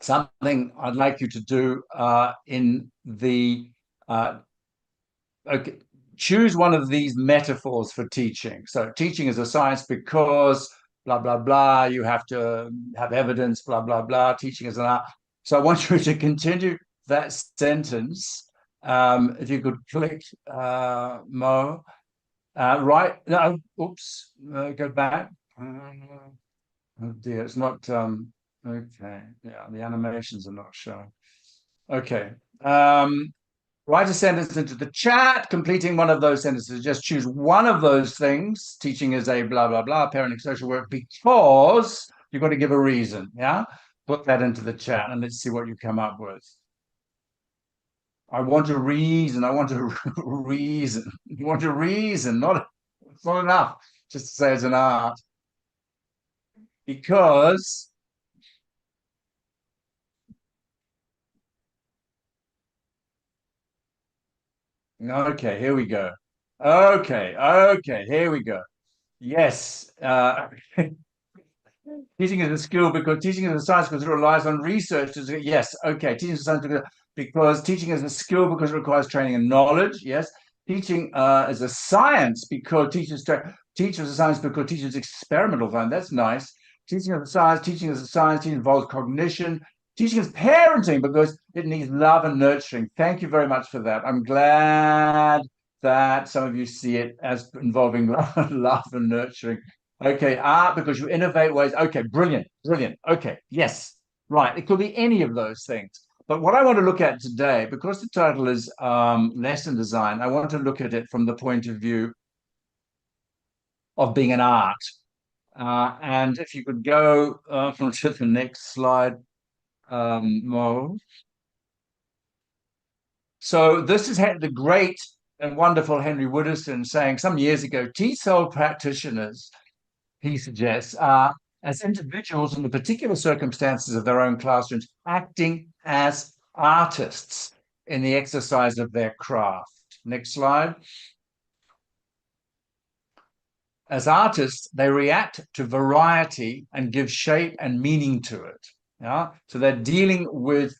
something I'd like you to do in the okay, choose one of these metaphors for teaching. So teaching is a science because blah blah blah. You have to have evidence. Blah blah blah. Teaching is an art. So I want you to continue that sentence. If you could click, Mo. Right. No. Oops. Go back. Oh dear. It's not. Okay. Yeah. The animations are not showing. Okay. Write a sentence into the chat, completing one of those sentences. Just choose one of those things. Teaching is a blah, blah, blah, parenting, social work, because you've got to give a reason. Yeah. Put that into the chat and let's see what you come up with. I want a reason. I want a reason. You want a reason. It's not enough just to say it's an art. Because okay, here we go. Okay, here we go. Yes. Teaching is a skill because teaching is a science because it relies on research. Yes, okay. Teaching is a science because teaching is a skill because it requires training and knowledge. Yes. Teaching is a science because teachers a science because teachers experimental fun. That's nice. Teaching is a science. Teaching is a science. Teaching involves cognition. Teaching is parenting because it needs love and nurturing. Thank you very much for that. I'm glad that some of you see it as involving love and nurturing. Okay, art because you innovate ways. Okay, brilliant, brilliant. Okay, yes, right. It could be any of those things. But what I want to look at today, because the title is lesson design, I want to look at it from the point of view of being an art. And if you could go to the next slide, Mo. So this is the great and wonderful Henry Wooderson saying some years ago, T-cell practitioners, he suggests, are as individuals in the particular circumstances of their own classrooms, acting as artists in the exercise of their craft. Next slide. As artists, they react to variety and give shape and meaning to it. Yeah? So they're dealing with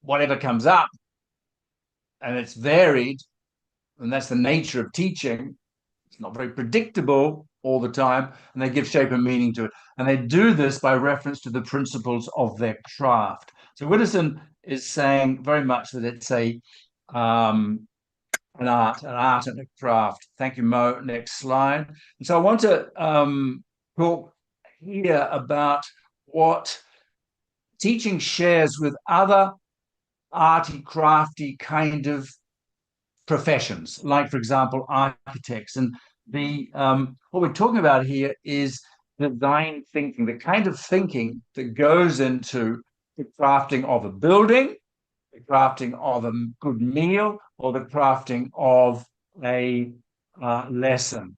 whatever comes up, and it's varied, and that's the nature of teaching. It's not very predictable all the time, and they give shape and meaning to it. And they do this by reference to the principles of their craft. So Wooderson is saying very much that it's an art and a craft. Thank you, Mo. Next slide. And so I want to talk here about what teaching shares with other arty, crafty kind of professions, like, for example, architects. And the what we're talking about here is design thinking, the kind of thinking that goes into the crafting of a building, the crafting of a good meal, or the crafting of a lesson.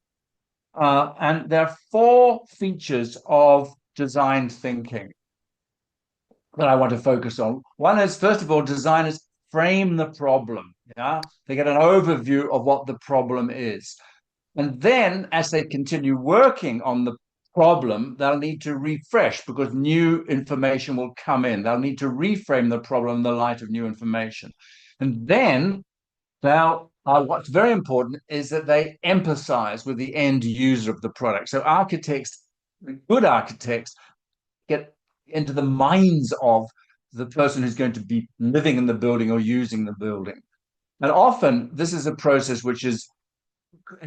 And there are four features of design thinking that I want to focus on. One is, first of all, designers frame the problem. Yeah, they get an overview of what the problem is. And then as they continue working on the problem, they'll need to refresh because new information will come in. They'll need to reframe the problem in the light of new information. And then what's very important is that they empathize with the end user of the product. So architects, good architects, get into the minds of the person who's going to be living in the building or using the building. And often this is a process which is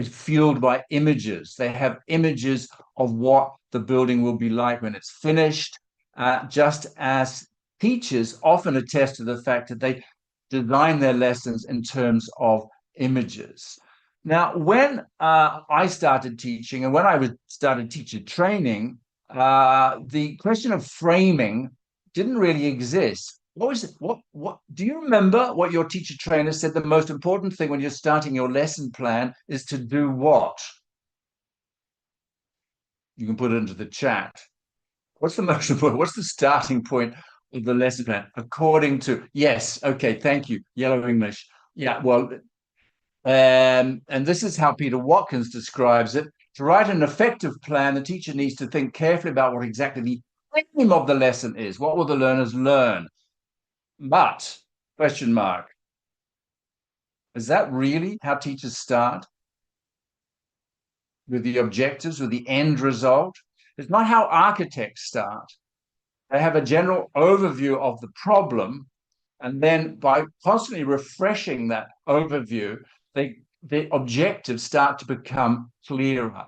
fueled by images. They have images of what the building will be like when it's finished, just as teachers often attest to the fact that they design their lessons in terms of images. Now, when I started teaching and when I started teacher training, the question of framing didn't really exist. What was it? What do you remember what your teacher trainer said the most important thing when you're starting your lesson plan is to do what? You can put it into the chat. What's the most important? What's the starting point of the lesson plan? According to, yes, okay, thank you. Yellow English. Yeah, well, and this is how Peter Watkins describes it. To write an effective plan, the teacher needs to think carefully about what exactly the aim of the lesson is. What will the learners learn? But, question mark, is that really how teachers start? With the objectives, with the end result? It's not how architects start. They have a general overview of the problem, and then by constantly refreshing that overview, the objectives start to become clearer.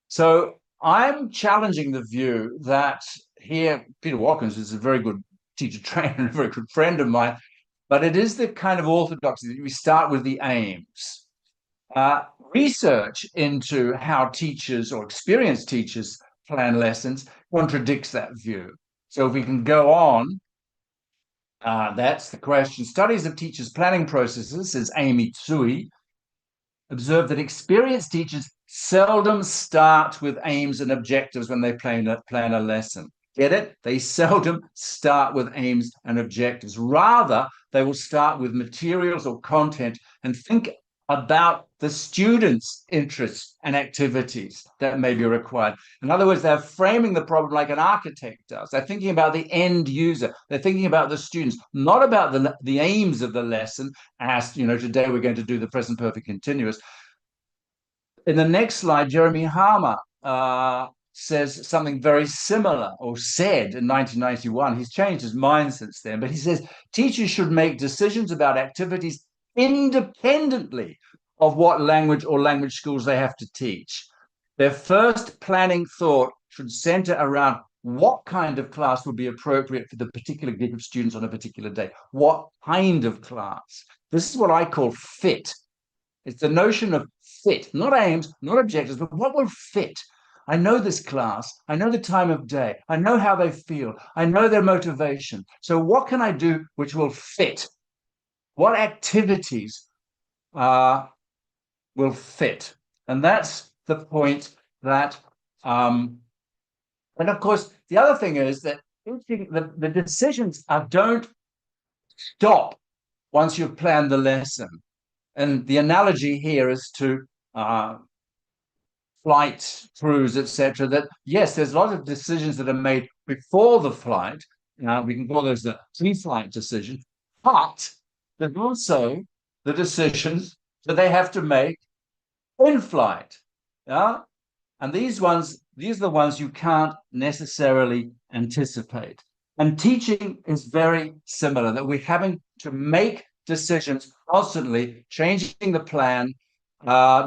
So I'm challenging the view that here, Peter Watkins is a very good teacher trainer and a very good friend of mine, but it is the kind of orthodoxy that we start with the aims. Research into how teachers or experienced teachers plan lessons contradicts that view. So if we can go on, that's the question. Studies of teachers' planning processes, says Amy Tsui, observe that experienced teachers seldom start with aims and objectives when they plan a lesson. Get it? They seldom start with aims and objectives. Rather, they will start with materials or content and think about the students' interests and activities that may be required. In other words, they're framing the problem like an architect does. They're thinking about the end user. They're thinking about the students, not about the aims of the lesson. As today we're going to do the present perfect continuous. In the next slide, Jeremy Harmer says something very similar, or said in 1991. He's changed his mind since then, but he says teachers should make decisions about activities independently of what language or language schools they have to teach. Their first planning thought should center around what kind of class would be appropriate for the particular group of students on a particular day. What kind of class? This is what I call fit. It's the notion of fit, not aims, not objectives, but what will fit. I know this class. I know the time of day. I know how they feel. I know their motivation. So what can I do which will fit? What activities will fit? And that's the point that, and of course, the other thing is that the decisions don't stop once you've planned the lesson. And the analogy here is to flight crews, etc. That yes, there's a lot of decisions that are made before the flight. We can call those the pre-flight decisions, but there's also the decisions that they have to make in flight. Yeah, and these are the ones you can't necessarily anticipate. And teaching is very similar. That we're having to make decisions constantly, changing the plan,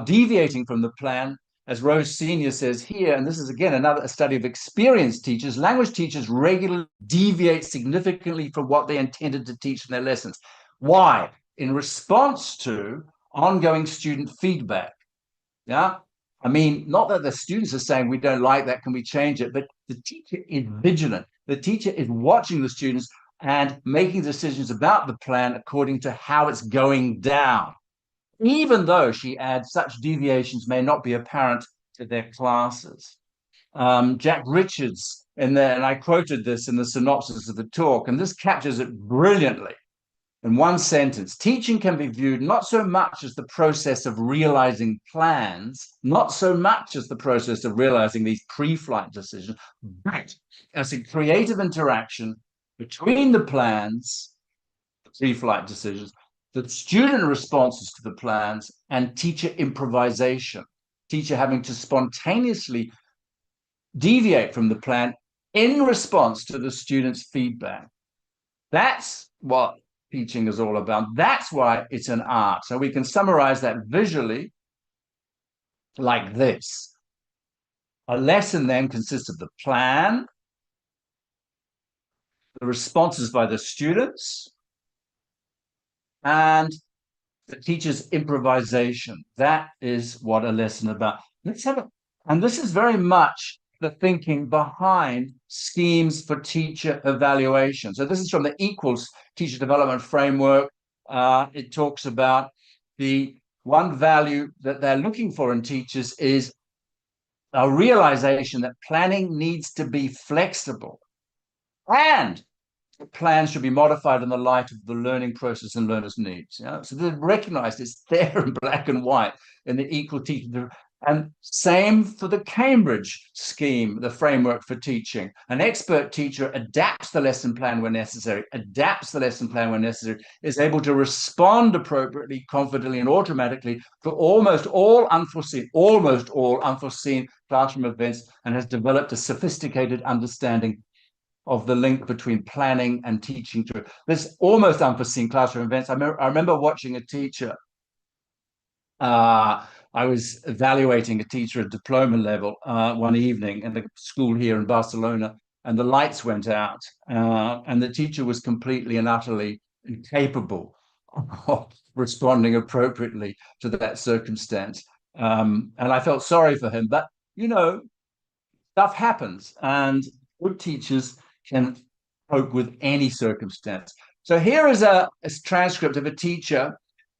deviating from the plan. As Rose Senior says here, and this is again a study of experienced teachers, language teachers regularly deviate significantly from what they intended to teach in their lessons. Why? In response to ongoing student feedback. Yeah, I mean, not that the students are saying we don't like that, can we change it? But the teacher is vigilant. The teacher is watching the students and making decisions about the plan according to how it's going down, even though, she adds, such deviations may not be apparent to their classes. Jack Richards, and I quoted this in the synopsis of the talk, and this captures it brilliantly in one sentence. Teaching can be viewed not so much as the process of realizing plans, not so much as the process of realizing these pre-flight decisions, but as a creative interaction between the plans, the pre-flight decisions, the student responses to the plans, and teacher improvisation, teacher having to spontaneously deviate from the plan in response to the student's feedback. That's what teaching is all about. That's why it's an art. So we can summarize that visually like this. A lesson then consists of the plan, the responses by the students, and the teacher's improvisation. That is what a lesson is about. And this is very much the thinking behind schemes for teacher evaluation. So this is from the Equals Teacher Development Framework. It talks about the one value that they're looking for in teachers is a realization that planning needs to be flexible, and the plan should be modified in the light of the learning process and learners' needs. So they've recognized it's there in black and white in the Equal Teacher And same for the Cambridge scheme, the framework for teaching. An expert teacher adapts the lesson plan when necessary, is able to respond appropriately, confidently, and automatically for almost all unforeseen classroom events, and has developed a sophisticated understanding of the link between planning and teaching. There's almost unforeseen classroom events. I remember watching a teacher. I was evaluating a teacher at diploma level one evening in the school here in Barcelona, and the lights went out, and the teacher was completely and utterly incapable of responding appropriately to that circumstance. And I felt sorry for him, but stuff happens, and good teachers can cope with any circumstance. So here is a transcript of a teacher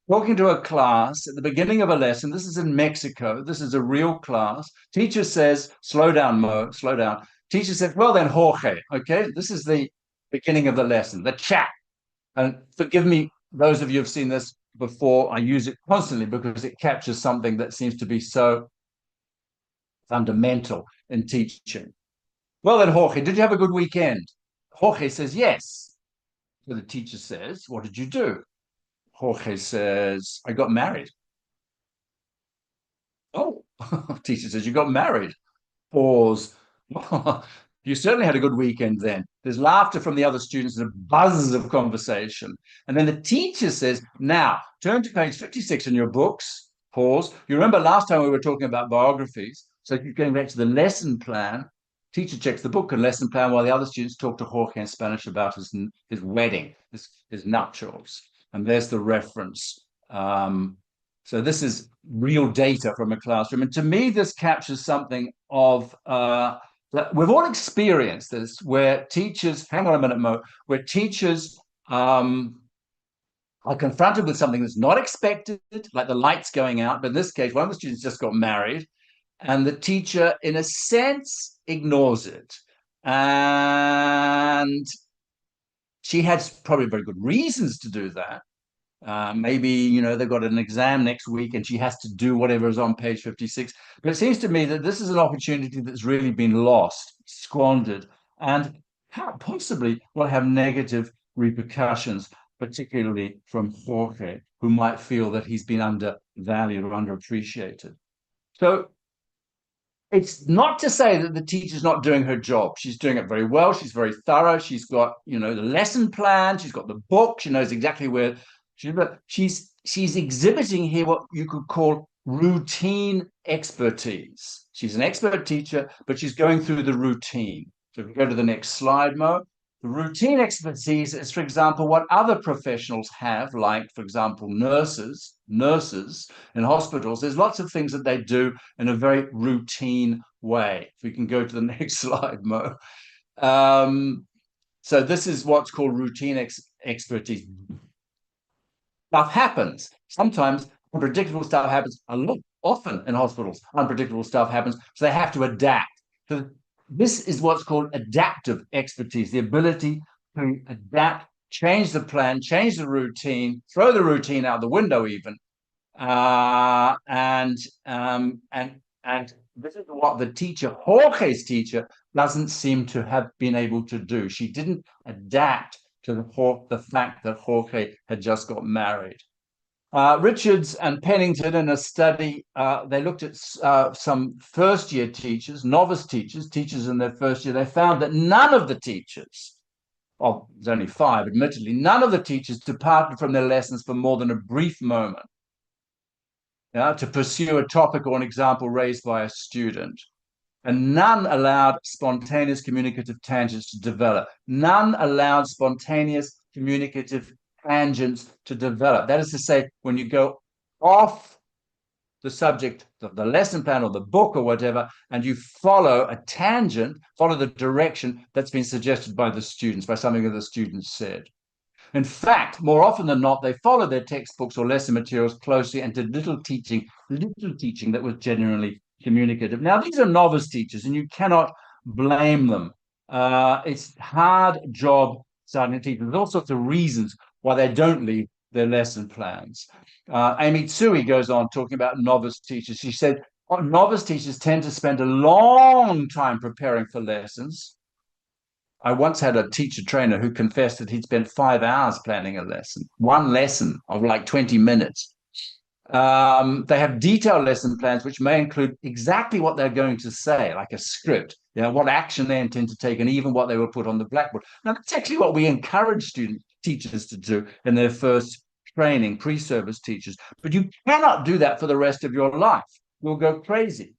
talking to a class at the beginning of a lesson. This is in Mexico. This is a real class. Teacher says, slow down, Mo, slow down. Teacher says, well then, Jorge, okay, this is the beginning of the lesson, the chat. And forgive me, those of you who've seen this before, I use it constantly because it captures something that seems to be so fundamental in teaching. Well then, Jorge, did you have a good weekend? Jorge says, yes. So the teacher says, what did you do? Jorge says, I got married. Oh, teacher says, you got married. Pause. You certainly had a good weekend then. There's laughter from the other students and a buzz of conversation. And then the teacher says, now, turn to page 56 in your books. Pause. You remember last time we were talking about biographies. So you're going back to the lesson plan. Teacher checks the book and lesson plan while the other students talk to Jorge in Spanish about his wedding, his nuptials. And there's the reference. So this is real data from a classroom. And to me, this captures something of, we've all experienced this, where teachers, hang on a minute, Mo, where teachers are confronted with something that's not expected, like the lights going out. But in this case, one of the students just got married, and the teacher, in a sense, ignores it. And she had probably very good reasons to do that. Maybe, they've got an exam next week and she has to do whatever is on page 56. But it seems to me that this is an opportunity that's really been lost, squandered, and possibly will have negative repercussions, particularly from Jorge, who might feel that he's been undervalued or underappreciated. So it's not to say that the teacher's not doing her job. She's doing it very well. She's very thorough. She's got, the lesson plan. She's got the book. She knows exactly where she's exhibiting here what you could call routine expertise. She's an expert teacher, but she's going through the routine. So if we go to the next slide, Mo. The routine expertise is, for example, what other professionals have, like, for example, nurses in hospitals. There's lots of things that they do in a very routine way. If we can go to the next slide, Mo. So this is what's called routine expertise. Stuff happens. Sometimes unpredictable stuff happens often in hospitals. Unpredictable stuff happens, so they have to adapt. So this is what's called adaptive expertise, the ability to adapt, change the plan, change the routine, throw the routine out the window even. And this is what the teacher, Jorge's teacher, doesn't seem to have been able to do. She didn't adapt to the fact that Jorge had just got married. Richards and Pennington, in a study, they looked at some first-year teachers, novice teachers in their first year. They found that none of the teachers, there's only 5, admittedly, none of the teachers departed from their lessons for more than a brief moment to pursue a topic or an example raised by a student. And none allowed spontaneous communicative tangents to develop. None allowed spontaneous communicative tangents to develop. That is to say, when you go off the subject of the lesson plan or the book or whatever, and you follow a tangent, follow the direction that's been suggested by the students, by something that the students said. In fact, more often than not, they followed their textbooks or lesson materials closely and did little teaching that was genuinely communicative. Now, these are novice teachers, and you cannot blame them. It's a hard job starting to teach. There's all sorts of reasons why they don't leave their lesson plans. Amy Tsui goes on talking about novice teachers. She said, Novice teachers tend to spend a long time preparing for lessons. I once had a teacher trainer who confessed that he'd spent 5 hours planning a lesson, one lesson of like 20 minutes. They have detailed lesson plans, which may include exactly what they're going to say, like a script, what action they intend to take, and even what they will put on the blackboard. Now, that's actually what we encourage teachers to do in their first training, pre-service teachers. But you cannot do that for the rest of your life. You'll go crazy.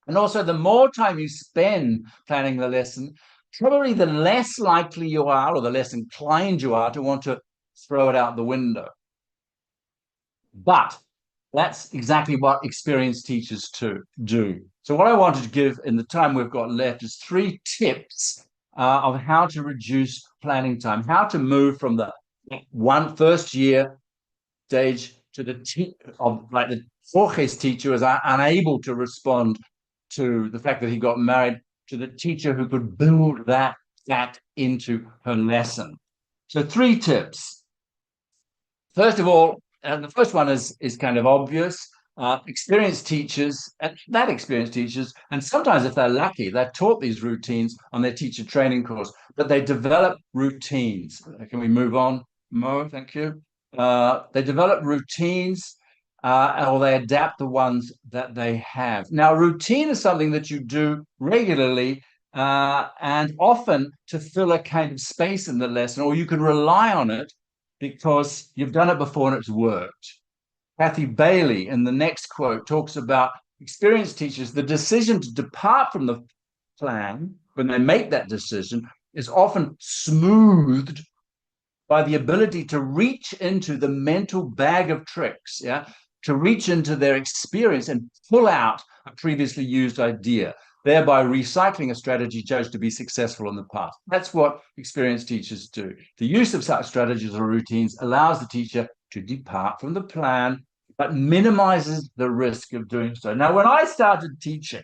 And also, the more time you spend planning the lesson, probably the less likely you are, or the less inclined you are to want to throw it out the window. But that's exactly what experienced teachers do. So what I wanted to give in the time we've got left is 3 tips of how to reduce planning time, how to move from the first year stage to the Jorge's teacher was unable to respond to the fact that he got married, to the teacher who could build that into her lesson. So 3 tips. First of all, and the first one is kind of obvious. Experienced teachers, and sometimes if they're lucky, they're taught these routines on their teacher training course, but they develop routines. Can we move on, Mo? Thank you. They develop routines, or they adapt the ones that they have. Now, routine is something that you do regularly, and often to fill a kind of space in the lesson, or you can rely on it because you've done it before and it's worked. Kathy Bailey, in the next quote, talks about experienced teachers. The decision to depart from the plan, when they make that decision, is often smoothed by the ability to reach into the mental bag of tricks, to reach into their experience and pull out a previously used idea, thereby recycling a strategy judged to be successful in the past. That's what experienced teachers do. The use of such strategies or routines allows the teacher to depart from the plan, but minimizes the risk of doing so. Now, when I started teaching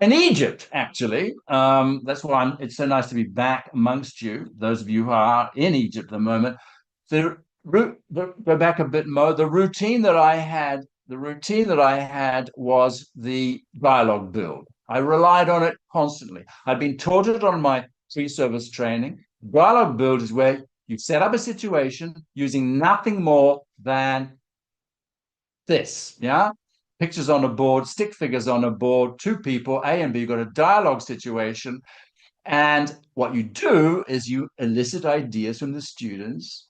in Egypt, actually, that's why it's so nice to be back amongst you, those of you who are in Egypt at the moment. Go back a bit, Mo. The routine that I had was the dialogue build. I relied on it constantly. I'd been taught it on my pre-service training. Dialogue build is where you set up a situation using nothing more than this, pictures on a board, stick figures on a board, 2 people, A and B. You've got a dialogue situation. And what you do is you elicit ideas from the students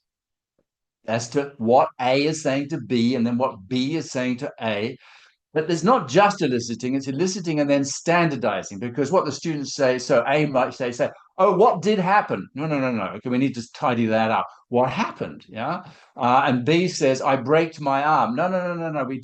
as to what A is saying to B and then what B is saying to A. But there's not just eliciting, it's eliciting and then standardizing, because what the students say, so A might say, oh, what did happen? No. Okay, we need to tidy that up. What happened? And B says, I braked my arm. No. We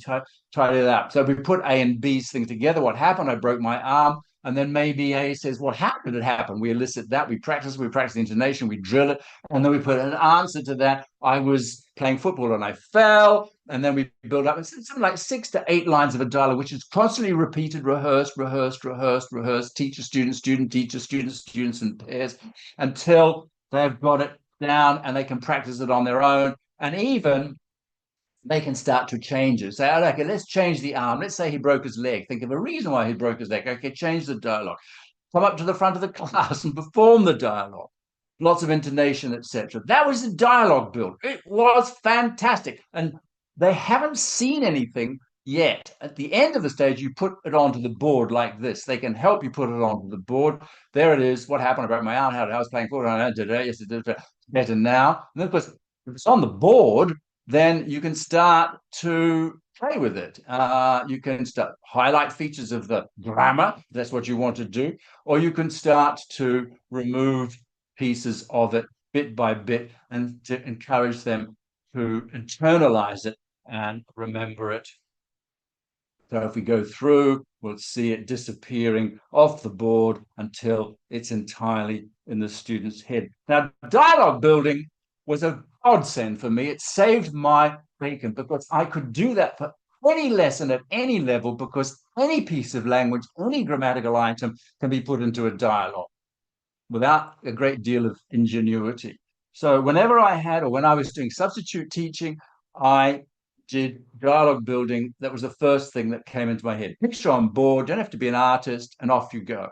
tidy that up. So we put A and B's thing together. What happened? I broke my arm. And then maybe A says, what happened? It happened. We elicit that. We practice the intonation. We drill it. And then we put an answer to that. I was playing football and I fell. And then we build up something like 6 to 8 lines of a dialogue, which is constantly repeated, rehearsed, teacher, student, teacher, students, and pairs, until they've got it down and they can practice it on their own. And even they can start to change it. Say, okay, let's change the arm. Let's say he broke his leg. Think of a reason why he broke his leg. Okay, change the dialogue. Come up to the front of the class and perform the dialogue. Lots of intonation, etc. That was the dialogue build. It was fantastic. And they haven't seen anything yet. At the end of the stage, you put it onto the board like this. They can help you put it onto the board. There it is. What happened? I broke my arm. How I was playing football. Yes, it did better now. And then, of course, if it's on the board, then you can start to play with it. You can start highlight features of the grammar, if that's what you want to do, or you can start to remove pieces of it bit by bit and to encourage them to internalize it and remember it. So if we go through, we'll see it disappearing off the board until it's entirely in the student's head. Now, dialogue building was a godsend for me. It saved my bacon because I could do that for any lesson at any level, because any piece of language, any grammatical item can be put into a dialogue without a great deal of ingenuity. So whenever I had, or when I was doing substitute teaching, I did dialogue building, that was the first thing that came into my head. Picture on board, don't have to be an artist, and off you go.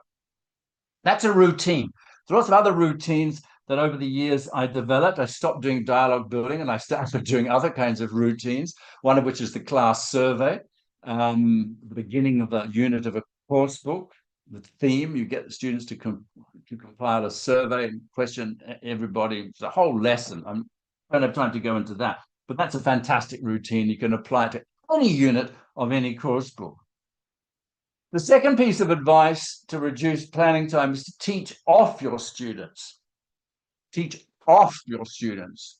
That's a routine. There are lots of other routines that over the years I developed. I stopped doing dialogue building and I started doing other kinds of routines, one of which is the class survey, the beginning of a unit of a course book, the theme. You get the students to compile a survey and question everybody. It's a whole lesson. I don't have time to go into that, but that's a fantastic routine. You can apply it to any unit of any course book. The second piece of advice to reduce planning time is to teach off your students. Teach off your students,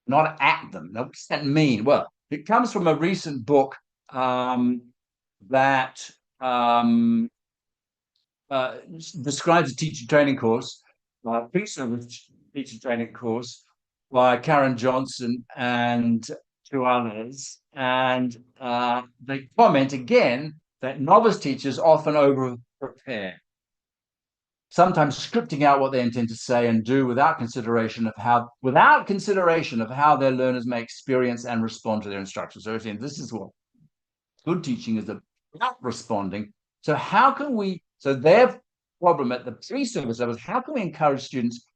not at them. Now, what does that mean? Well, it comes from a recent book that describes a teacher training course, piece of a teacher training course by Karen Johnson and two others. And they comment again that novice teachers often over-prepare, sometimes scripting out what they intend to say and do without consideration of how their learners may experience and respond to their instructions. So again, this is what good teaching is about, responding. So how can we, so their problem at the pre-service level is how can we encourage students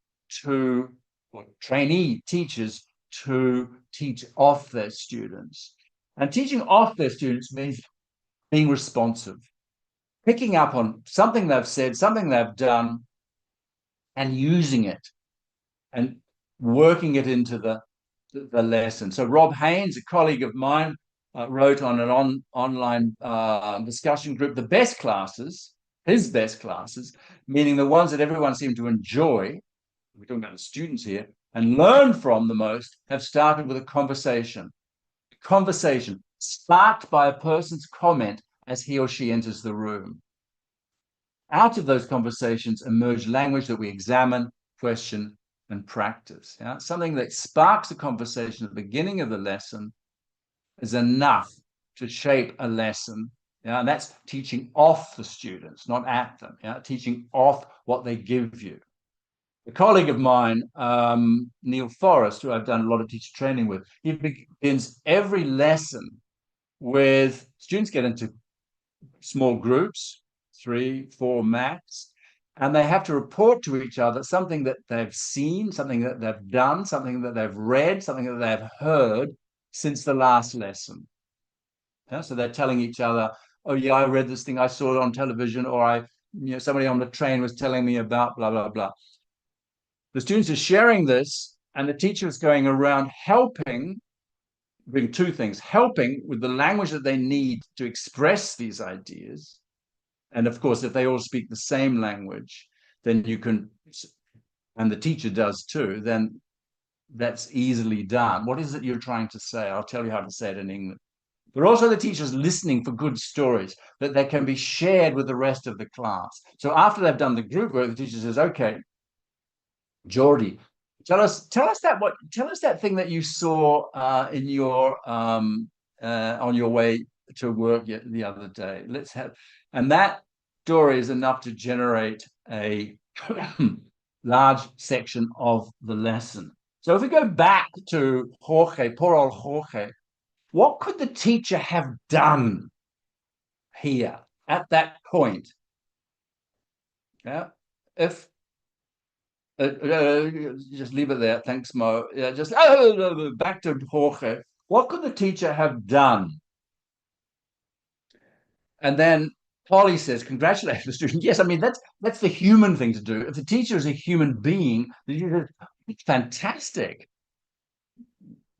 to, or trainee teachers to teach off their students? And teaching off their students means being responsive, picking up on something they've said, something they've done, and using it and working it into the lesson. So Rob Haynes, a colleague of mine, wrote on an online discussion group, the best classes, his best classes, meaning the ones that everyone seemed to enjoy, we're talking about the students here, and learn from the most, have started with a conversation. Conversation sparked by a person's comment as he or she enters the room. Out of those conversations emerge language that we examine, question, and practice. Yeah? Something that sparks a conversation at the beginning of the lesson is enough to shape a lesson. Yeah? And that's teaching off the students, not at them. Yeah? Teaching off what they give you. A colleague of mine, Neil Forrest, who I've done a lot of teacher training with, he begins every lesson with students get into small groups, 3, 4 max, and they have to report to each other something that they've seen, something that they've done, something that they've read, something that they've heard since the last lesson. Yeah, so they're telling each other, oh yeah, I read this thing, I saw it on television, or somebody on the train was telling me about blah, blah, blah. The students are sharing this, and the teacher is going around helping, doing two things, helping with the language that they need to express these ideas. And of course, if they all speak the same language, then you can, and the teacher does too, then that's easily done. What is it you're trying to say? I'll tell you how to say it in English. But also the teacher's listening for good stories that they can be shared with the rest of the class. So after they've done the group work, the teacher says, okay, Geordie, tell us that thing that you saw in your on your way to work the other day. And that story is enough to generate a large section of the lesson. So if we go back to Jorge, poor old Jorge, what could the teacher have done here at that point? Yeah, if just leave it there. Thanks, Mo. Yeah, just back to Jorge. What could the teacher have done? And then Polly says, congratulate the student. Yes, I mean, that's the human thing to do. If the teacher is a human being, it's fantastic.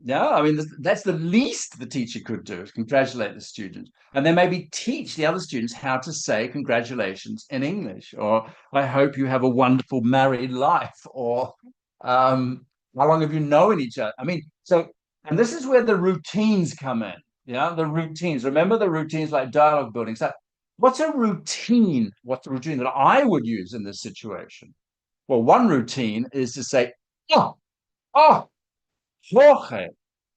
Yeah, I mean, that's the least the teacher could do, is congratulate the student. And then maybe teach the other students how to say congratulations in English, or I hope you have a wonderful married life, or how long have you known each other? I mean, so, and this is where the routines come in. Yeah, the routines. Remember the routines like dialogue building. So what's a routine? What's the routine that I would use in this situation? Well, one routine is to say, oh, Jorge.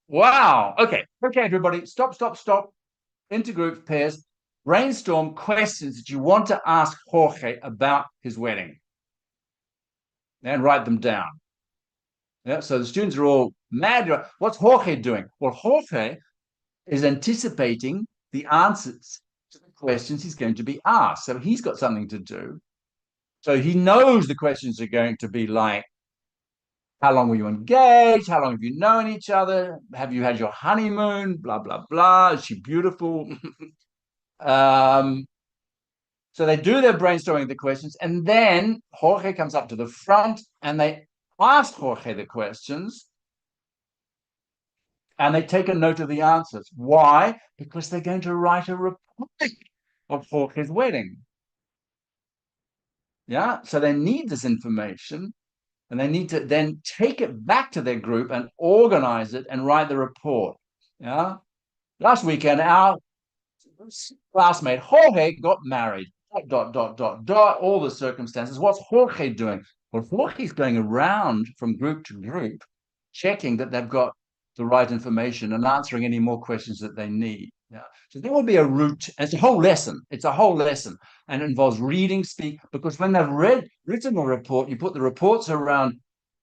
Wow. Okay, everybody, stop. Into group pairs, brainstorm questions that you want to ask Jorge about his wedding and write them down. Yeah, so the students are all mad. What's Jorge doing? Well, Jorge is anticipating the answers to the questions he's going to be asked. So he's got something to do. So he knows the questions are going to be like, how long were you engaged? How long have you known each other? Have you had your honeymoon? Blah, blah, blah. Is she beautiful? um, so they do their brainstorming of the questions, and then Jorge comes up to the front and they ask Jorge the questions and they take a note of the answers. Why? Because they're going to write a report of Jorge's wedding. Yeah. So they need this information and they need to then take it back to their group and organize it and write the report. Yeah. Last weekend, our classmate Jorge got married. All the circumstances. What's Jorge doing? Well, Jorge's going around from group to group, checking that they've got the right information and answering any more questions that they need. Yeah. So there will be a route. It's a whole lesson. It's a whole lesson, and it involves reading, speak. Because when they've written the report, you put the reports around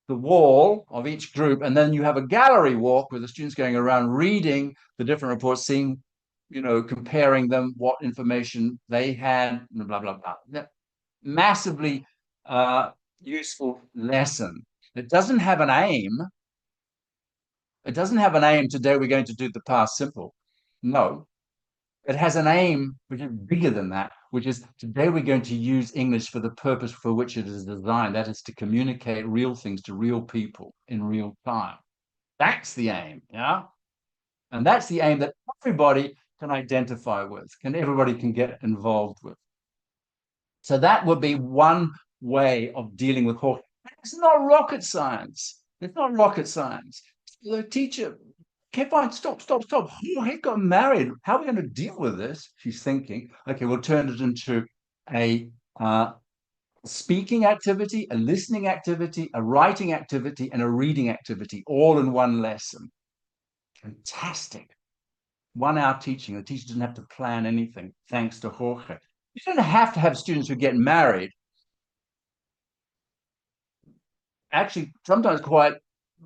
the wall of each group, and then you have a gallery walk with the students going around reading the different reports, seeing, comparing them, what information they had, blah, blah, blah. Massively useful lesson. It doesn't have an aim. It doesn't have an aim, today we're going to do the past simple. No, it has an aim which is bigger than that, which is today we're going to use English for the purpose for which it is designed. That is to communicate real things to real people in real time. That's the aim, yeah? And that's the aim that everybody can identify with, everybody can get involved with. So that would be one way of dealing with Jorge. It's not rocket science. It's not rocket science. The teacher, okay, fine, stop. Jorge got married. How are we going to deal with this? She's thinking, okay, we'll turn it into a speaking activity, a listening activity, a writing activity, and a reading activity, all in one lesson. Fantastic. 1 hour teaching. The teacher doesn't have to plan anything, thanks to Jorge. You don't have to have students who get married. Actually, sometimes quite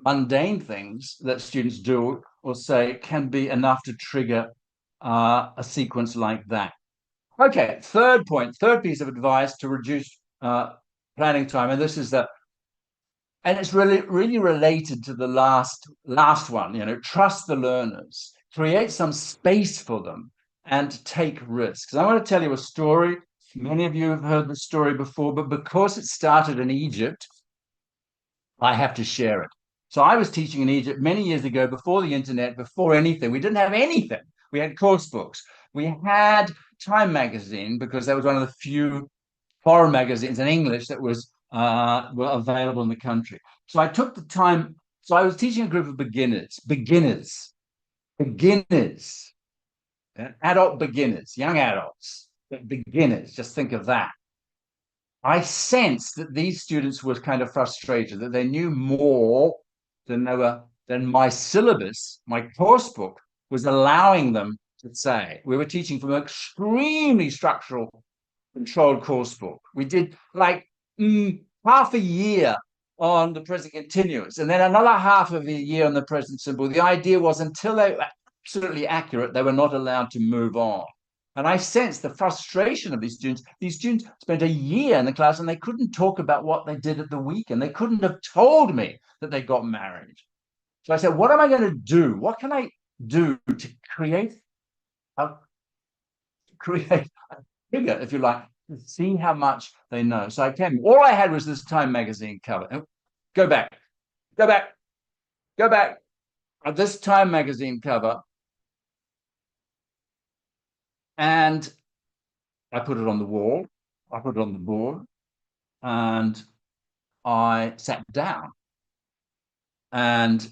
mundane things that students do or say can be enough to trigger a sequence like that. Okay, third piece of advice to reduce planning time, and this is that, and it's really related to the last one. Trust the learners, create some space for them, and take risks. I want to tell you a story. Many of you have heard the story before, but because it started in Egypt, I have to share it. So I was teaching in Egypt many years ago, before the internet, before anything. We didn't have anything. We had course books. We had Time magazine because that was one of the few foreign magazines in English that were available in the country. So I took the time. So I was teaching a group of beginners, adult beginners, young adults, beginners. Just think of that. I sensed that these students were kind of frustrated, that they knew more than my syllabus, my course book was allowing them to say. We were teaching from an extremely structural, controlled course book. We did like half a year on the present continuous, and then another half of a year on the present simple. The idea was until they were absolutely accurate, they were not allowed to move on. And I sensed the frustration of these students. These students spent a year in the class and they couldn't talk about what they did at the weekend. They couldn't have told me that they got married. So I said, what am I going to do? What can I do to create a figure, if you like, to see how much they know? So I came, all I had was this Time magazine cover. Go back. This Time magazine cover. And I put it on the wall, I put it on the board, and I sat down. And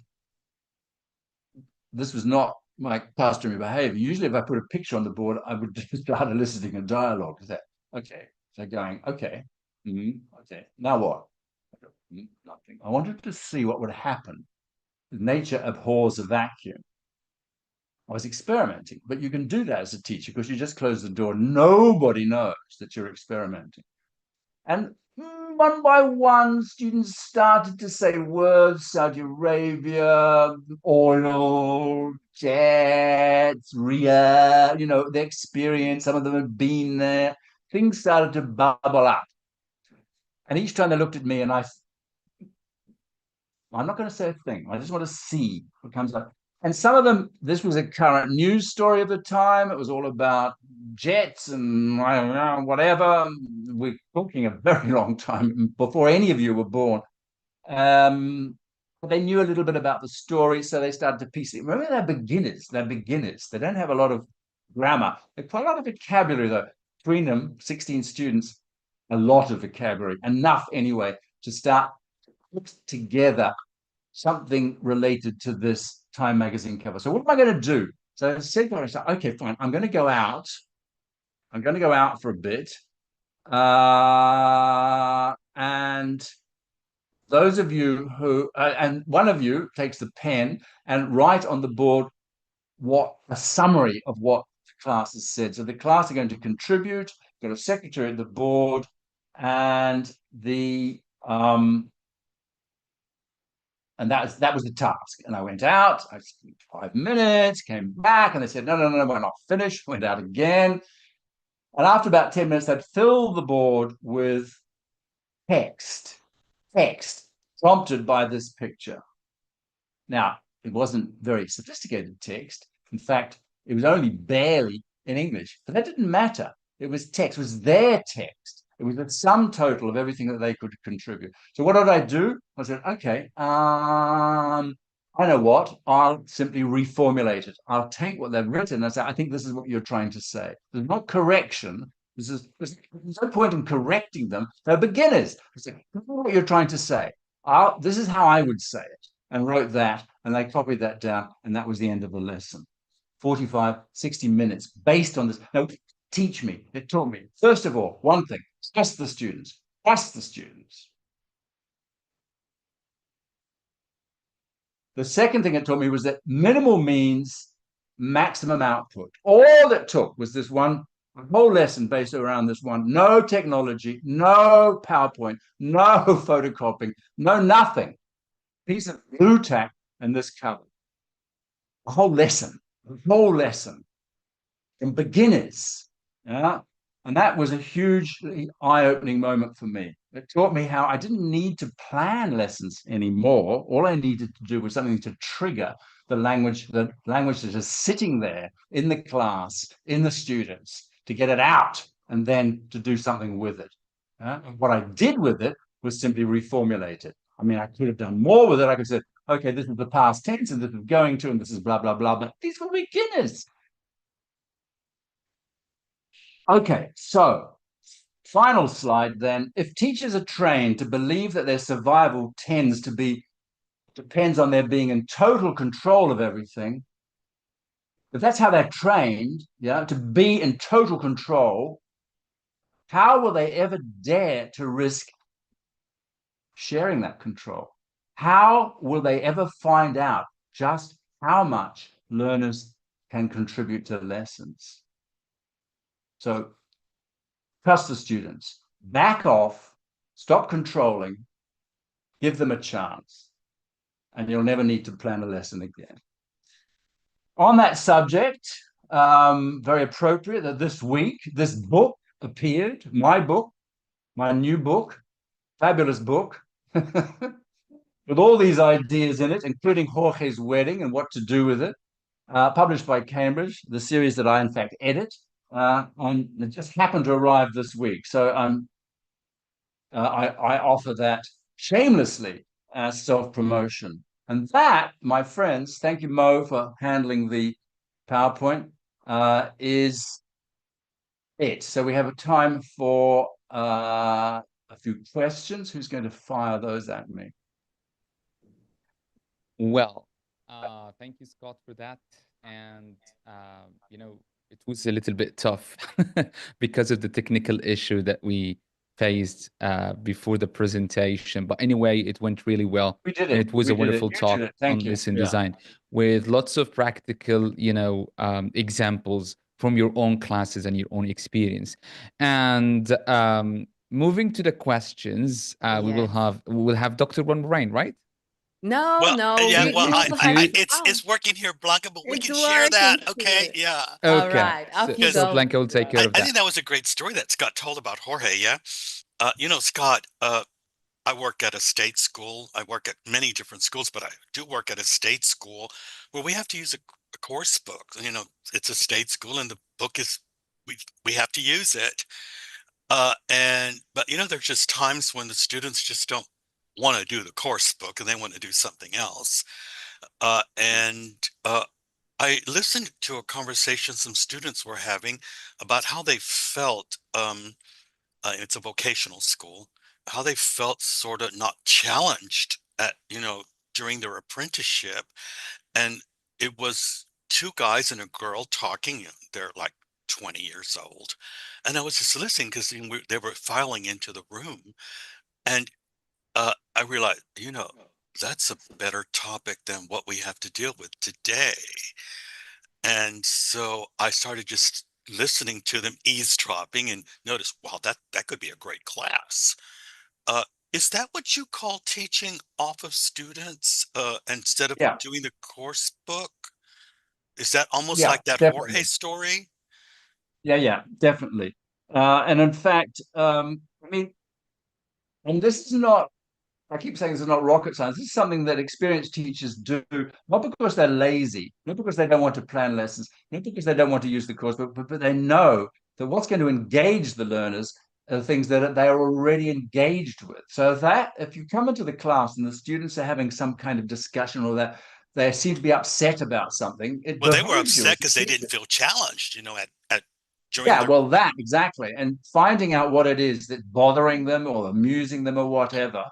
this was not my customary behavior. Usually, if I put a picture on the board, I would just start eliciting a dialogue. Is that okay? So going, okay, okay, now what? Nothing. I wanted to see what would happen. Nature abhors a vacuum. I was experimenting, but you can do that as a teacher because you just close the door. Nobody knows that you're experimenting. And one by one, students started to say words: Saudi Arabia, oil, jets, Riyadh, their experience. Some of them had been there. Things started to bubble up. And each time they looked at me, and I'm not going to say a thing. I just want to see what comes up. And some of them, this was a current news story of the time. It was all about jets and whatever. We're talking a very long time before any of you were born. But they knew a little bit about the story, so they started to piece it. Remember, they're beginners. They're beginners. They don't have a lot of grammar. They've quite a lot of vocabulary, though. Between them, 16 students, a lot of vocabulary, enough anyway to start put together something related to this Time magazine cover. So what am I going to do? So I said to myself, okay, fine. I'm going to go out. I'm going to go out for a bit. And those of you who, and one of you takes the pen and write on the board a summary of what the class has said. So the class are going to contribute, got a secretary at the board, and and that was the task. And I went out, I spent 5 minutes, came back, and they said, no, we're not finished. Went out again. And after about 10 minutes, they'd filled the board with text prompted by this picture. Now, it wasn't very sophisticated text. In fact, it was only barely in English, but that didn't matter. It was text, it was their text. It was the sum total of everything that they could contribute. So what did I do? I said, okay, I know what, I'll simply reformulate it. I'll take what they've written and say, I think this is what you're trying to say. There's no correction. There's no point in correcting them. They're beginners. I said, this is what you're trying to say. This is how I would say it. And wrote that, and they copied that down, and that was the end of the lesson. 45, 60 minutes based on this. Now, it taught me. First of all, one thing, trust the students. Trust the students. The second thing it taught me was that minimal means maximum output. All it took was this one whole lesson based around this one. No technology, no PowerPoint, no photocopying, no nothing. Piece of blue tack and this cover. A whole lesson from beginners. Yeah. And that was a hugely eye-opening moment for me. It taught me how I didn't need to plan lessons anymore. All I needed to do was something to trigger the language that is sitting there in the class, in the students, to get it out and then to do something with it. And what I did with it was simply reformulate it. I mean, I could have done more with it. I could say, okay, this is the past tense, and this is going to, and this is blah, blah, blah. But these were beginners. Okay, so final slide then. If teachers are trained to believe that their survival depends on their being in total control of everything, if that's how they're trained, to be in total control, how will they ever dare to risk sharing that control? How will they ever find out just how much learners can contribute to lessons? So trust the students, back off, stop controlling, give them a chance, and you'll never need to plan a lesson again. On that subject, very appropriate that this week, this book appeared, my new book, fabulous book, with all these ideas in it, including Jorge's wedding and what to do with it, published by Cambridge, the series that I, in fact, edit. And it just happened to arrive this week. So I offer that shamelessly as self-promotion. And that, my friends, thank you, Mo, for handling the PowerPoint, is it. So we have a time for a few questions. Who's going to fire those at me? Well, thank you, Scott, for that. And, it was a little bit tough because of the technical issue that we faced before the presentation. But anyway, it went really well. We did it. And it was a wonderful talk on you. lesson design with lots of practical, examples from your own classes and your own experience. And moving to the questions, we will have Dr. Ron Rain, right? No, Yeah, we will have it's working here, Blanca, but we It's can share that. working Okay, here. yeah. All right, off you So go. Blanca will take care of I that. think that was a great story that Scott told about Jorge. Yeah, Scott, I work at a state school. I work at many different schools, but I do work at a state school where we have to use a course book. It's a state school, and the book is we have to use it. But there's just times when the students just don't want to do the course book and they want to do something else. I listened to a conversation some students were having about how they felt. It's a vocational school, how they felt sort of not challenged during their apprenticeship. And it was two guys and a girl talking. They're like 20 years old. And I was just listening because they were filing into the room. And I realized, that's a better topic than what we have to deal with today. And so I started just listening to them, eavesdropping, and noticed, wow, that could be a great class. Is that what you call teaching off of students instead of doing the course book? Is that almost like that definitely. Jorge story? Yeah, definitely. And in fact, I mean, and this is not, I keep saying this is not rocket science. This is something that experienced teachers do, not because they're lazy, not because they don't want to plan lessons, not because they don't want to use the course book, but they know that what's going to engage the learners are things that they are already engaged with. So that if you come into the class and the students are having some kind of discussion or that they seem to be upset about something, well, they were upset because they didn't feel challenged, that exactly. And finding out what it is that's bothering them or amusing them or whatever,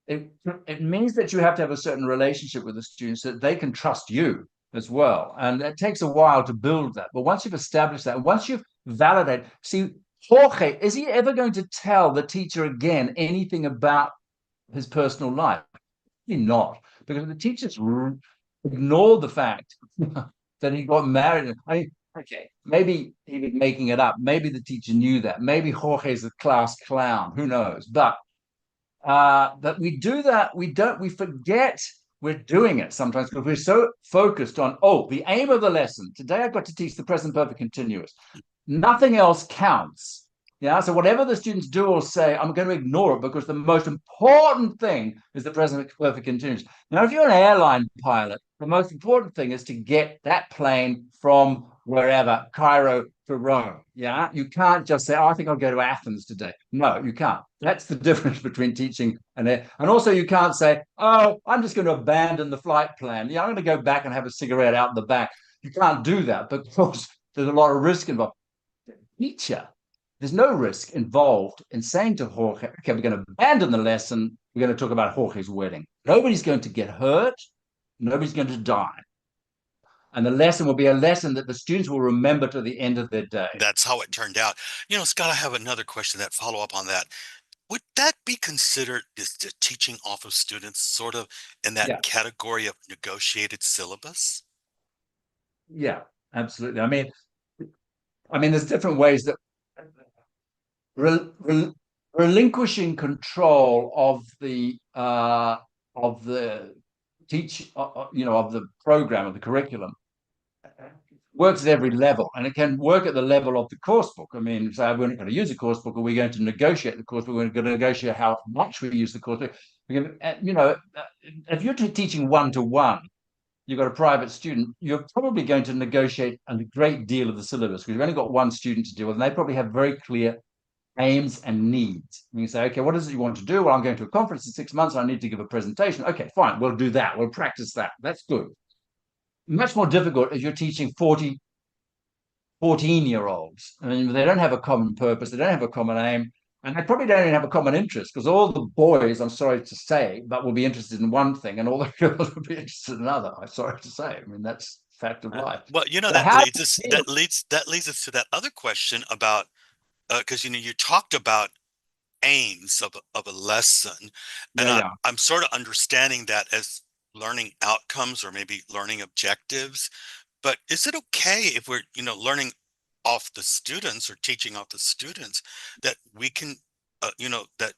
it means that you have to have a certain relationship with the students that they can trust you as well. And it takes a while to build that. But once you've established that, once you've validated, see, Jorge, is he ever going to tell the teacher again anything about his personal life? Probably not, because the teachers ignored the fact that he got married. I mean, okay, maybe he was making it up. Maybe the teacher knew that. Maybe Jorge's a class clown. Who knows? But we do that. We forget we're doing it sometimes because we're so focused on, the aim of the lesson. Today I've got to teach the present perfect continuous. Nothing else counts. Yeah. So whatever the students do or say, I'm going to ignore it because the most important thing is the present perfect continuous. Now, if you're an airline pilot, the most important thing is to get that plane from wherever, Cairo to Rome. Yeah. You can't just say, I think I'll go to Athens today. No, you can't. That's the difference between teaching and also you can't say, I'm just going to abandon the flight plan. Yeah, I'm going to go back and have a cigarette out in the back. You can't do that because there's a lot of risk involved. Teacher, there's no risk involved in saying to Jorge, okay, we're going to abandon the lesson. We're going to talk about Jorge's wedding. Nobody's going to get hurt. Nobody's going to die. And the lesson will be a lesson that the students will remember to the end of their day. That's how it turned out. Scott, I have another question that follow up on that. Would that be considered the teaching off of students sort of in that category of negotiated syllabus? Yeah, absolutely. I mean, there's different ways that relinquishing control of the of the program, of the curriculum, works at every level, and it can work at the level of the course book. I mean, so we're not going to use a course book, are we going to negotiate the course book? We're going to negotiate how much we use the course book. If you're teaching one-to-one, you've got a private student, you're probably going to negotiate a great deal of the syllabus because you've only got one student to deal with, and they probably have very clear aims and needs. And you say, okay, what is it you want to do? Well, I'm going to a conference in 6 months. I need to give a presentation. Okay, fine. We'll do that. We'll practice that. That's good. Much more difficult if you're teaching 14-year-olds. I mean, they don't have a common purpose. They don't have a common aim. And they probably don't even have a common interest because all the boys, I'm sorry to say, but will be interested in one thing and all the girls will be interested in another. I'm sorry to say. I mean, that's fact of life. Well, that leads us to that other question about because you talked about aims of a lesson, and I'm sort of understanding that as learning outcomes or maybe learning objectives. But is it okay if we're learning off the students or teaching off the students that we can that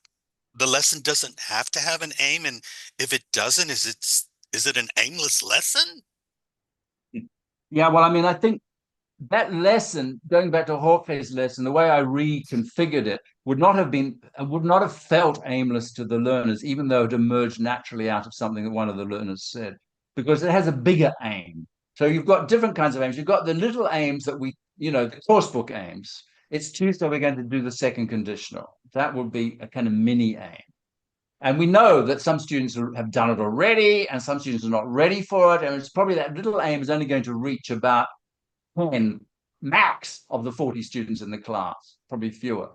the lesson doesn't have to have an aim, and if it doesn't, is it an aimless lesson? Yeah, well, I mean, I think that lesson, going back to Jorge's lesson, the way I reconfigured it would not have felt aimless to the learners, even though it emerged naturally out of something that one of the learners said, because it has a bigger aim. So you've got different kinds of aims. You've got the little aims that the course book aims. It's Tuesday, we're going to do the second conditional. That would be a kind of mini aim. And we know that some students have done it already and some students are not ready for it. And it's probably that little aim is only going to reach about 10 max of the 40 students in the class, probably fewer.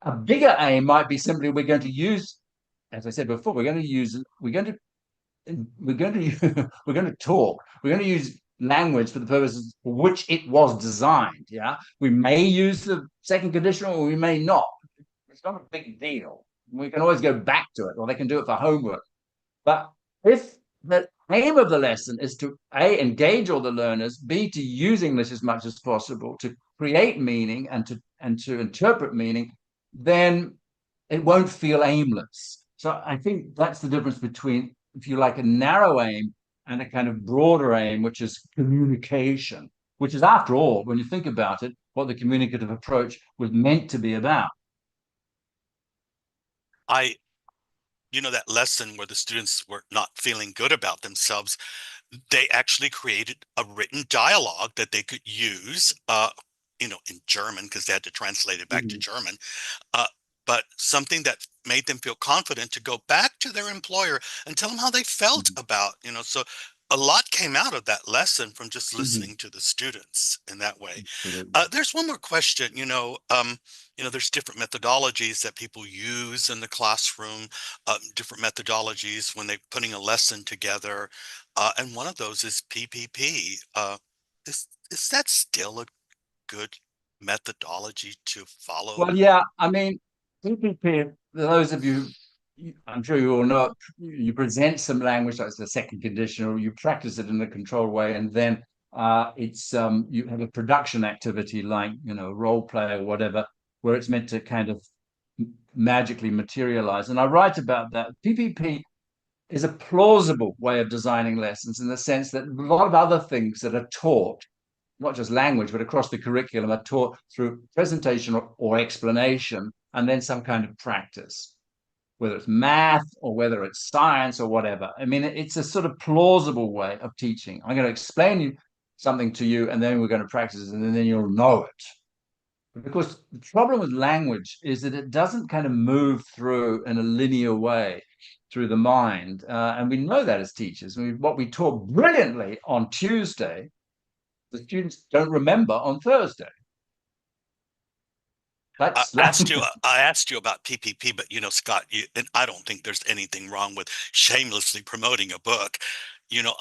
A bigger aim might be simply we're going to use, as I said before, we're going to talk, we're going to use language for the purposes for which it was designed. Yeah, we may use the second conditional or we may not. It's not a big deal. We can always go back to it, or they can do it for homework. But if the aim of the lesson is to A, engage all the learners, B, to use English as much as possible, to create meaning and to interpret meaning, then it won't feel aimless. So I think that's the difference between, if you like, a narrow aim and a kind of broader aim, which is communication, which is, after all, when you think about it, what the communicative approach was meant to be about. That lesson where the students were not feeling good about themselves, they actually created a written dialogue that they could use, in German, because they had to translate it back to German, but something that made them feel confident to go back to their employer and tell them how they felt about, so a lot came out of that lesson from just listening to the students in that way. There's one more question. There's different methodologies that people use in the classroom, different methodologies when they're putting a lesson together, and one of those is PPP. Is that still a good methodology to follow? Well, yeah, I mean, PPP, those of you, I'm sure you all know, you present some language, like the second conditional, you practice it in a controlled way, and then you have a production activity like, role play or whatever, where it's meant to kind of magically materialize. And I write about that. PPP is a plausible way of designing lessons, in the sense that a lot of other things that are taught, not just language, but across the curriculum, are taught through presentation or explanation, and then some kind of practice, whether it's math or whether it's science or whatever. I mean, it's a sort of plausible way of teaching. I'm going to explain something to you, and then we're going to practice it, and then you'll know it. Because the problem with language is that it doesn't kind of move through in a linear way through the mind. And we know that as teachers. What we taught brilliantly on Tuesday, the students don't remember on Thursday. I asked you about PPP, but Scott, and I don't think there's anything wrong with shamelessly promoting a book.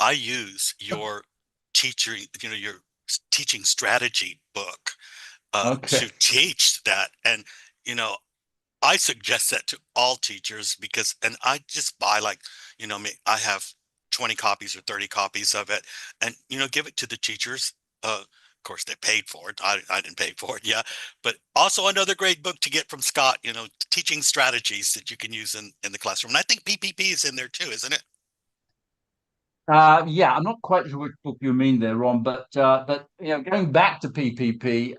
I use your your teaching strategy book to teach that, and I suggest that to all teachers, and I just buy, like, I have 20 copies or 30 copies of it, and give it to the teachers. Of course, they paid for it. I didn't pay for it, yeah. But also another great book to get from Scott, teaching strategies that you can use in the classroom. And I think PPP is in there too, isn't it? Yeah, I'm not quite sure which book you mean there, Ron, but going back to PPP,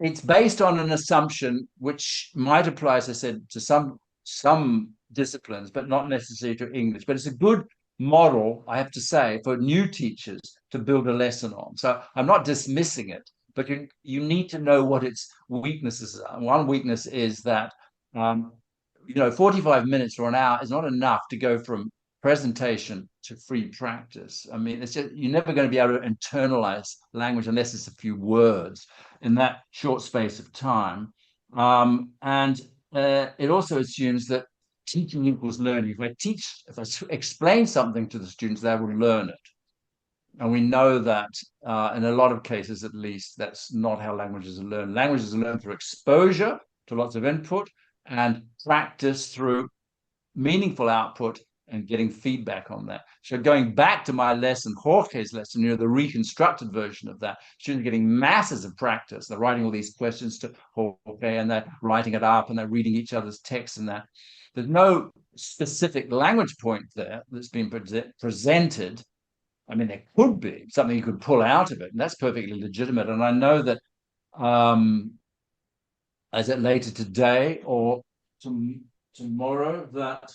it's based on an assumption which might apply, as I said, to some disciplines, but not necessarily to English. But it's a good model, I have to say, for new teachers to build a lesson on. So I'm not dismissing it, but you need to know what its weaknesses are. One weakness is that 45 minutes or an hour is not enough to go from presentation to free practice. I mean, it's just, you're never going to be able to internalize language unless it's a few words in that short space of time. And it also assumes that teaching equals learning. If I explain something to the students, they will learn it. And we know that in a lot of cases, at least, that's not how languages are learned. Languages are learned through exposure to lots of input and practice through meaningful output and getting feedback on that. So going back to my lesson, Jorge's lesson, the reconstructed version of that, students getting masses of practice. They're writing all these questions to Jorge and they're writing it up and they're reading each other's texts and that. There's no specific language point there that's been presented. I mean, there could be something you could pull out of it, and that's perfectly legitimate. And I know that is it later today or tomorrow that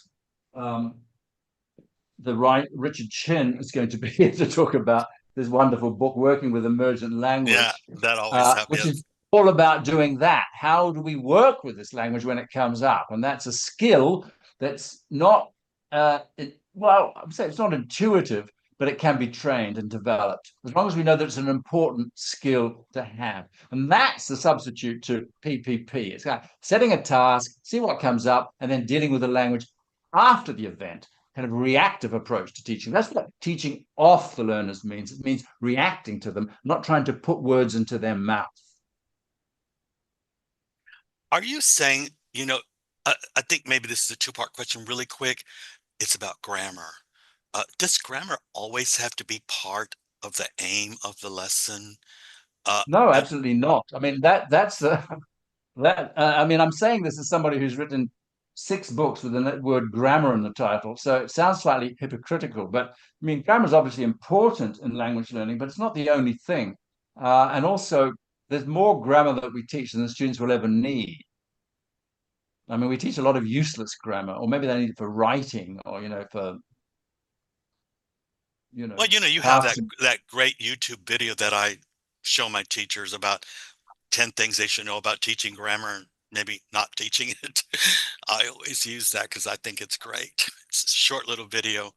Richard Chin is going to be here to talk about this wonderful book, Working with Emergent Language. Yeah, that always happens. Which is all about doing that. How do we work with this language when it comes up? And that's a skill that's not, I would say it's not intuitive, but it can be trained and developed, as long as we know that it's an important skill to have. And that's the substitute to PPP. It's like setting a task, see what comes up, and then dealing with the language after the event, kind of reactive approach to teaching. That's what teaching off the learners means. It means reacting to them, not trying to put words into their mouth. Are you saying, I think maybe this is a two-part question really quick. It's about grammar. Does grammar always have to be part of the aim of the lesson? No, absolutely not. I mean, I'm saying this as somebody who's written 6 books with the word grammar in the title, so it sounds slightly hypocritical, but I mean, grammar is obviously important in language learning, but it's not the only thing. And also, there's more grammar that we teach than the students will ever need. I mean, we teach a lot of useless grammar, or maybe they need it for writing, or for well, you have that great YouTube video that I show my teachers about 10 things they should know about teaching grammar and maybe not teaching it. I always use that because I think it's great. It's a short little video.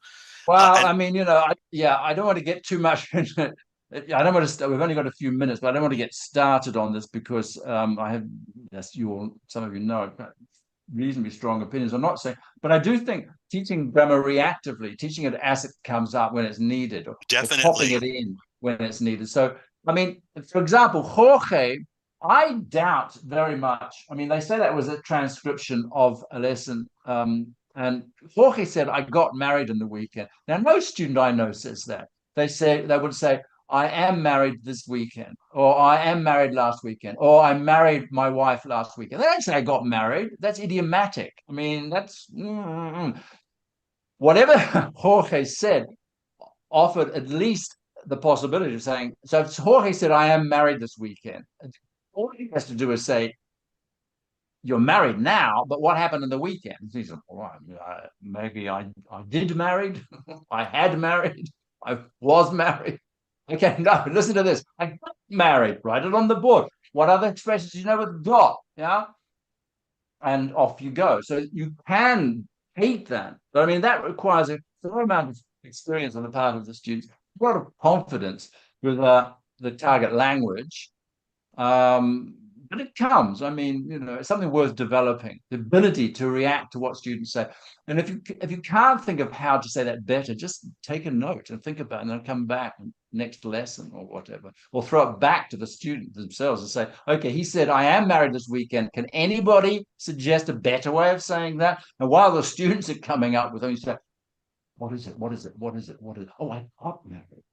Well, I mean, I don't want to get too much into it. I don't want to. We've only got a few minutes, but I don't want to get started on this because I have, as some of you know, reasonably strong opinions. I'm not saying, but I do think teaching grammar reactively, teaching it as it comes up when it's needed, or popping it in when it's needed. So, I mean, for example, Jorge, I doubt very much. I mean, they say that was a transcription of a lesson. And Jorge said, I got married in the weekend. Now, no student I know says that. They would say, I am married this weekend, or I am married last weekend, or I married my wife last weekend. They don't say I got married. That's idiomatic. I mean, that's whatever Jorge said offered at least the possibility of saying, so if Jorge said, I am married this weekend, all he has to do is say, you're married now, but what happened in the weekend? He said, well, maybe I did married, I had married, I was married. Okay, no, listen to this. I got married, write it on the board. What other expressions do you know with got? Yeah. And off you go. So you can hate that. But I mean, that requires a fair amount of experience on the part of the students, a lot of confidence with the target language. But it comes. I mean, it's something worth developing, the ability to react to what students say. And if you can't think of how to say that better, just take a note and think about it, and then come back next lesson or whatever, or throw it back to the student themselves and say, okay, he said, I am married this weekend. Can anybody suggest a better way of saying that? And while the students are coming up with them, you say, what is it? What is it? What is it? What is it? Oh, I got married.